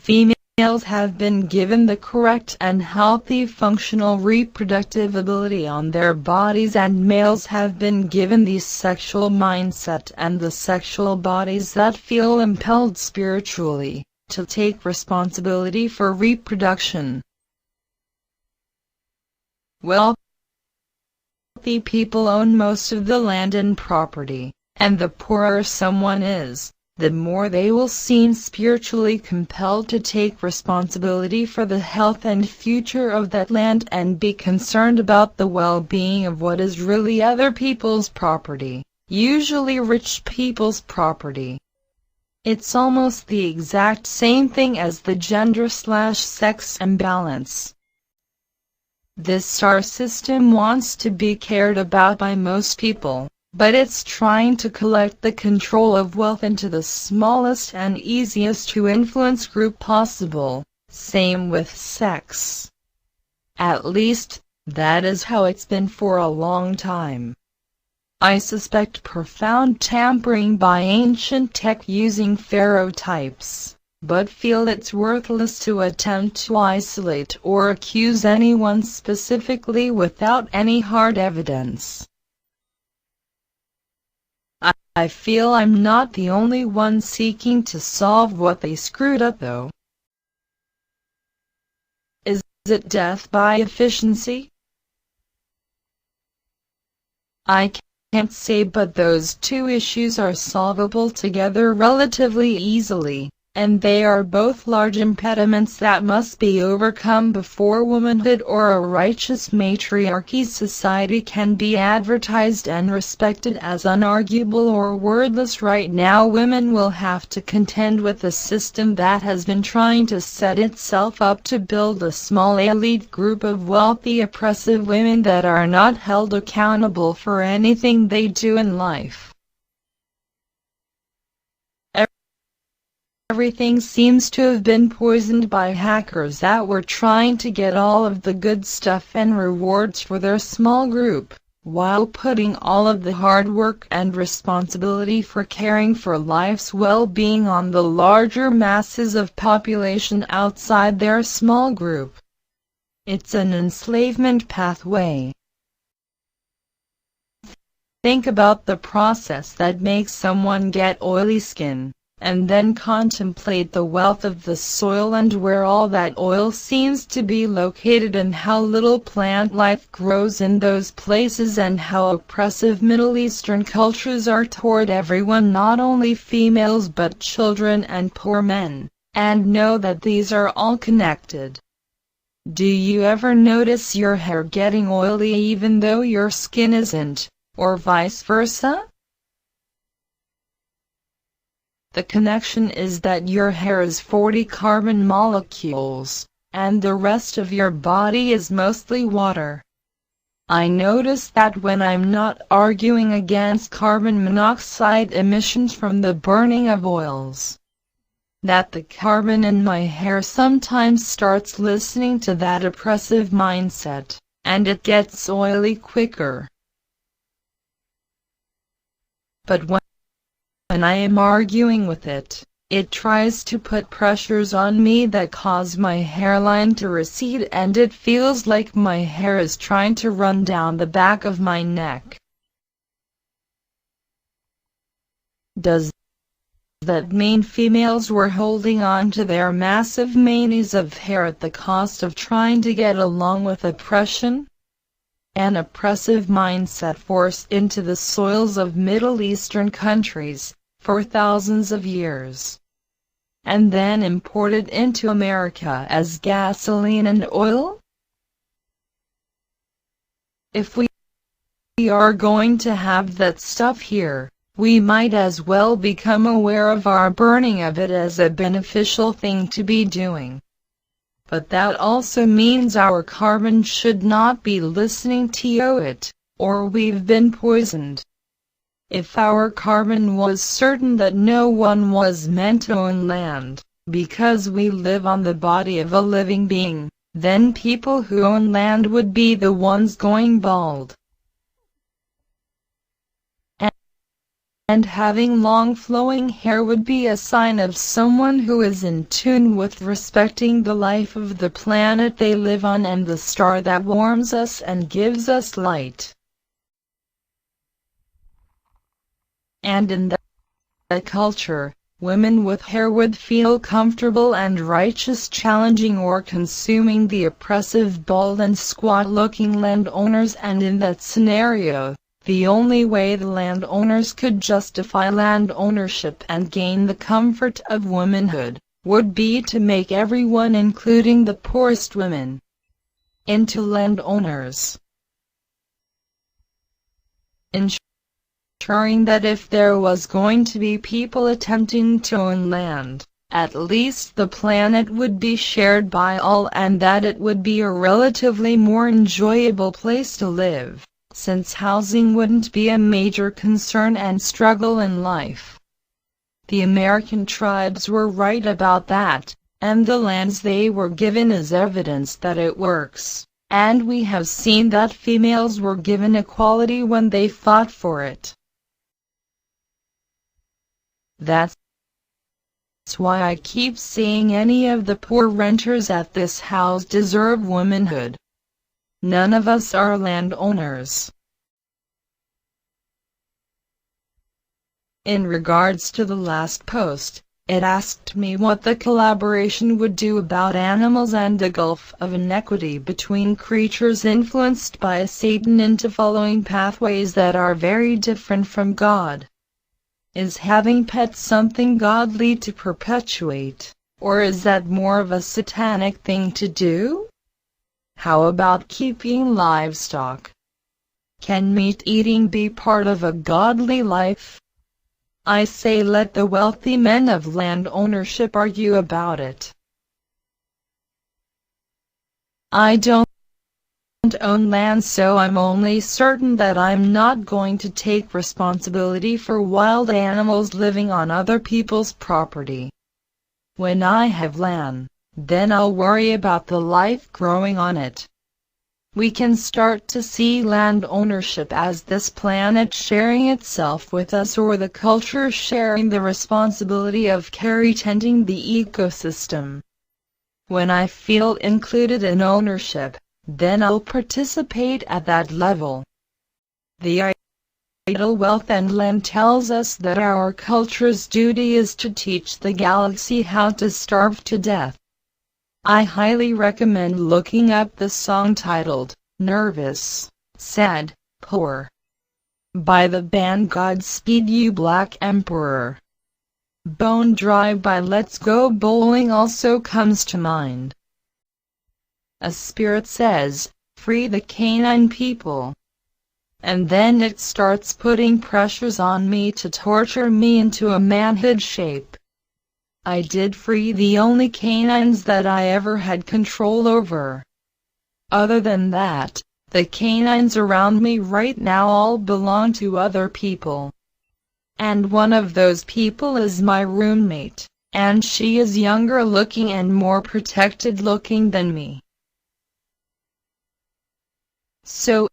females have been given the correct and healthy functional reproductive ability on their bodies, and males have been given the sexual mindset and the sexual bodies that feel impelled spiritually to take responsibility for reproduction. Wealthy people own most of the land and property, and the poorer someone is, the more they will seem spiritually compelled to take responsibility for the health and future of that land and be concerned about the well-being of what is really other people's property, usually rich people's property. It's almost the exact same thing as the gender/sex imbalance. This star system wants to be cared about by most people, but it's trying to collect the control of wealth into the smallest and easiest to influence group possible. Same with sex. At least, that is how it's been for a long time. I suspect profound tampering by ancient tech using pharaoh types, but feel it's worthless to attempt to isolate or accuse anyone specifically without any hard evidence. I feel I'm not the only one seeking to solve what they screwed up though. Is it death by efficiency? I can't say, but those two issues are solvable together relatively easily, and they are both large impediments that must be overcome before womanhood or a righteous matriarchy society can be advertised and respected as unarguable or wordless. Right now women will have to contend with a system that has been trying to set itself up to build a small elite group of wealthy oppressive women that are not held accountable for anything they do in life. Everything seems to have been poisoned by hackers that were trying to get all of the good stuff and rewards for their small group, while putting all of the hard work and responsibility for caring for life's well-being on the larger masses of population outside their small group. It's an enslavement pathway. Think about the process that makes someone get oily skin, and then contemplate the wealth of the soil and where all that oil seems to be located, and how little plant life grows in those places, and how oppressive Middle Eastern cultures are toward everyone, not only females but children and poor men, and know that these are all connected. Do you ever notice your hair getting oily even though your skin isn't, or vice versa? The connection is that your hair is 40 carbon molecules, and the rest of your body is mostly water. I notice that when I'm not arguing against carbon monoxide emissions from the burning of oils, that the carbon in my hair sometimes starts listening to that oppressive mindset, and it gets oily quicker. But when I am arguing with it, it tries to put pressures on me that cause my hairline to recede, and it feels like my hair is trying to run down the back of my neck. Does that mean females were holding on to their massive manes of hair at the cost of trying to get along with oppression? An oppressive mindset forced into the soils of Middle Eastern countries for thousands of years, and then imported into America as gasoline and oil? If we are going to have that stuff here, we might as well become aware of our burning of it as a beneficial thing to be doing. But that also means our carbon should not be listening to it, or we've been poisoned. If our carbon was certain that no one was meant to own land, because we live on the body of a living being, then people who own land would be the ones going bald. and having long flowing hair would be a sign of someone who is in tune with respecting the life of the planet they live on and the star that warms us and gives us light. And in that culture, women with hair would feel comfortable and righteous challenging or consuming the oppressive bald and squat-looking landowners, and in that scenario, the only way the landowners could justify land ownership and gain the comfort of womanhood would be to make everyone, including the poorest women, into landowners, ensuring that if there was going to be people attempting to own land, at least the planet would be shared by all and that it would be a relatively more enjoyable place to live, since housing wouldn't be a major concern and struggle in life. The American tribes were right about that, and the lands they were given is evidence that it works, and we have seen that females were given equality when they fought for it. That's why I keep saying any of the poor renters at this house deserve womanhood. None of us are landowners. In regards to the last post, it asked me what the collaboration would do about animals and a gulf of inequity between creatures influenced by Satan into following pathways that are very different from God. Is having pets something godly to perpetuate, or is that more of a satanic thing to do? How about keeping livestock? Can meat eating be part of a godly life? I say let the wealthy men of land ownership argue about it. I don't own land, so I'm only certain that I'm not going to take responsibility for wild animals living on other people's property. When I have land, then I'll worry about the life growing on it. We can start to see land ownership as this planet sharing itself with us, or the culture sharing the responsibility of tending the ecosystem. When I feel included in ownership, then I'll participate at that level. The idle wealth and land tells us that our culture's duty is to teach the galaxy how to starve to death. I highly recommend looking up the song titled, Nervous, Sad, Poor, by the band Godspeed You Black Emperor. Bone Dry by Let's Go Bowling also comes to mind. A spirit says, free the canine people. And then it starts putting pressures on me to torture me into a manhood shape. I did free the only canines that I ever had control over. Other than that, the canines around me right now all belong to other people. And one of those people is my roommate, and she is younger looking and more protected looking than me. So,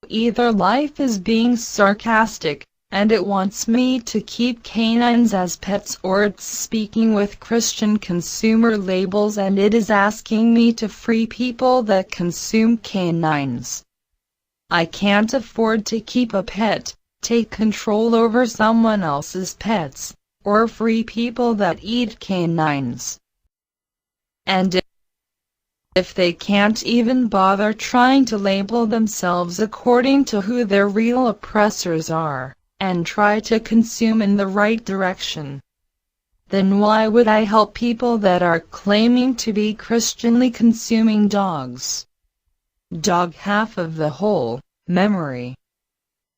either life is being sarcastic, and it wants me to keep canines as pets, or it's speaking with Christian consumer labels and it is asking me to free people that consume canines. I can't afford to keep a pet, take control over someone else's pets, or free people that eat canines. And if they can't even bother trying to label themselves according to who their real oppressors are, and try to consume in the right direction, then why would I help people that are claiming to be Christianly consuming dogs? Dog half of the whole, memory.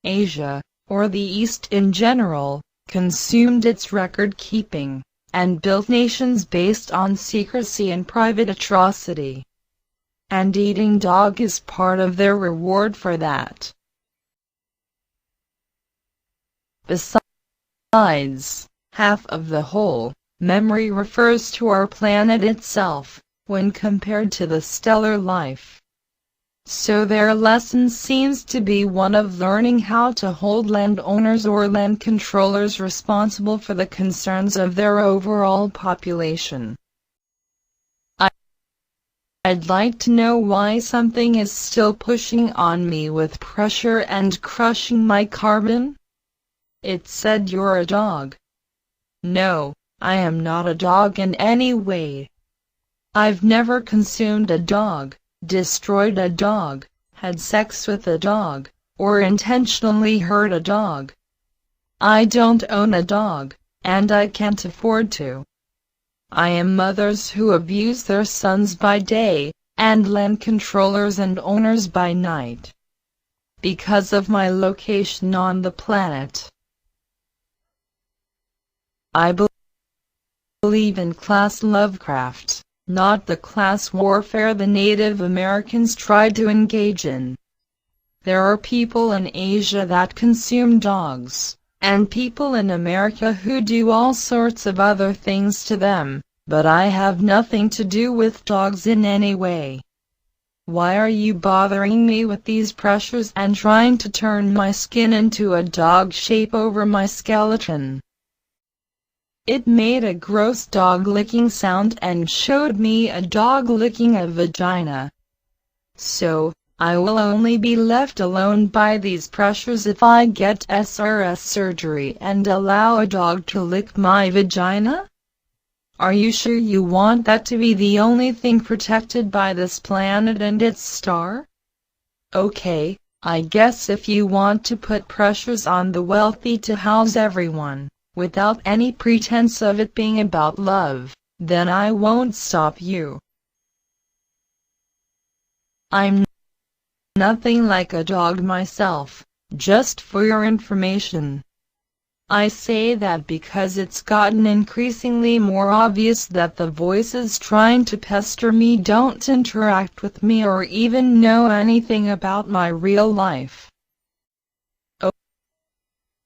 Asia, or the East in general, consumed its record-keeping, and built nations based on secrecy and private atrocity. And eating dog is part of their reward for that. Besides, half of the whole, memory refers to our planet itself, when compared to the stellar life. So their lesson seems to be one of learning how to hold landowners or land controllers responsible for the concerns of their overall population. I'd like to know why something is still pushing on me with pressure and crushing my carbon. It said you're a dog. No, I am not a dog in any way. I've never consumed a dog, destroyed a dog, had sex with a dog, or intentionally hurt a dog. I don't own a dog, and I can't afford to. I am mothers who abuse their sons by day, and land controllers and owners by night. Because of my location on the planet. I believe in class Lovecraft, not the class warfare the Native Americans tried to engage in. There are people in Asia that consume dogs, and people in America who do all sorts of other things to them, but I have nothing to do with dogs in any way. Why are you bothering me with these pressures and trying to turn my skin into a dog shape over my skeleton? It made a gross dog licking sound and showed me a dog licking a vagina. So, I will only be left alone by these pressures if I get SRS surgery and allow a dog to lick my vagina? Are you sure you want that to be the only thing protected by this planet and its star? Okay, I guess if you want to put pressures on the wealthy to house everyone, without any pretense of it being about love, then I won't stop you. I'm nothing like a dog myself, just for your information. I say that because it's gotten increasingly more obvious that the voices trying to pester me don't interact with me or even know anything about my real life.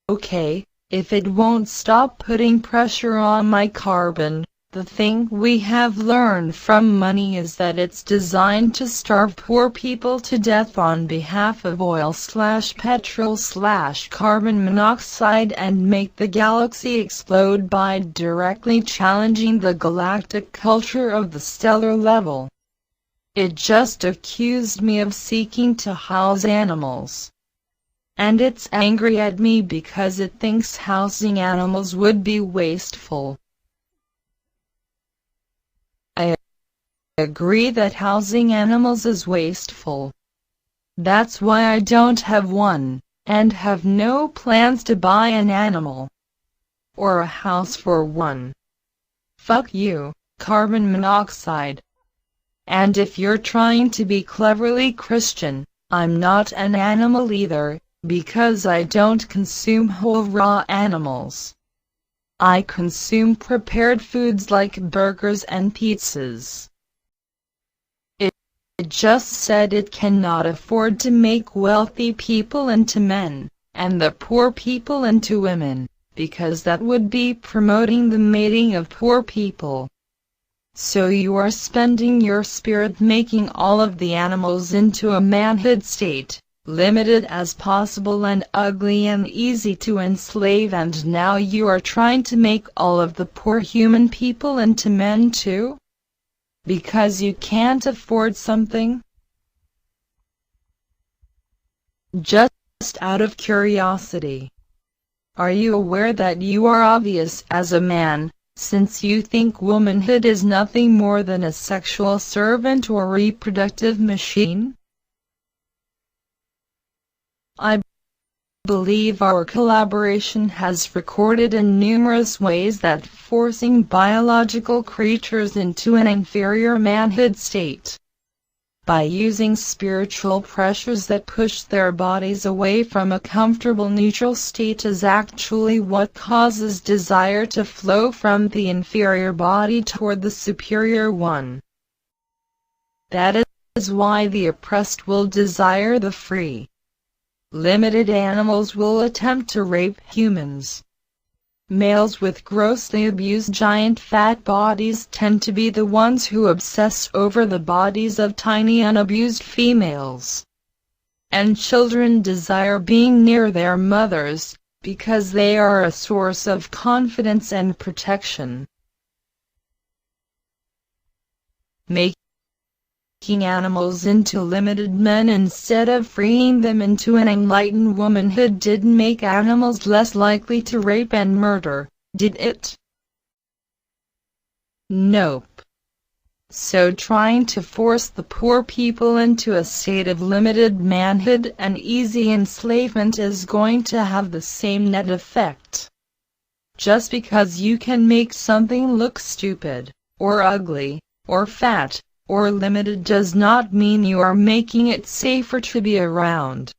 Okay, if it won't stop putting pressure on my carbon, the thing we have learned from money is that it's designed to starve poor people to death on behalf of oil/petrol/carbon monoxide and make the galaxy explode by directly challenging the galactic culture of the stellar level. It just accused me of seeking to house animals. And it's angry at me because it thinks housing animals would be wasteful. I agree that housing animals is wasteful. That's why I don't have one, and have no plans to buy an animal. Or a house for one. Fuck you, carbon monoxide. And if you're trying to be cleverly Christian, I'm not an animal either, because I don't consume whole raw animals. I consume prepared foods like burgers and pizzas. It just said it cannot afford to make wealthy people into men, and the poor people into women, because that would be promoting the mating of poor people. So you are spending your spirit making all of the animals into a manhood state, limited as possible and ugly and easy to enslave, and now you are trying to make all of the poor human people into men too? Because you can't afford something? Just out of curiosity. Are you aware that you are obvious as a man, since you think womanhood is nothing more than a sexual servant or reproductive machine? I believe our collaboration has recorded in numerous ways that forcing biological creatures into an inferior manhood state, by using spiritual pressures that push their bodies away from a comfortable neutral state, is actually what causes desire to flow from the inferior body toward the superior one. That is why the oppressed will desire the free. Limited animals will attempt to rape humans. Males with grossly abused giant fat bodies tend to be the ones who obsess over the bodies of tiny unabused females. And children desire being near their mothers, because they are a source of confidence and protection. Making animals into limited men instead of freeing them into an enlightened womanhood didn't make animals less likely to rape and murder, did it? Nope. So trying to force the poor people into a state of limited manhood and easy enslavement is going to have the same net effect. Just because you can make something look stupid, or ugly, or fat, or limited does not mean you are making it safer to be around.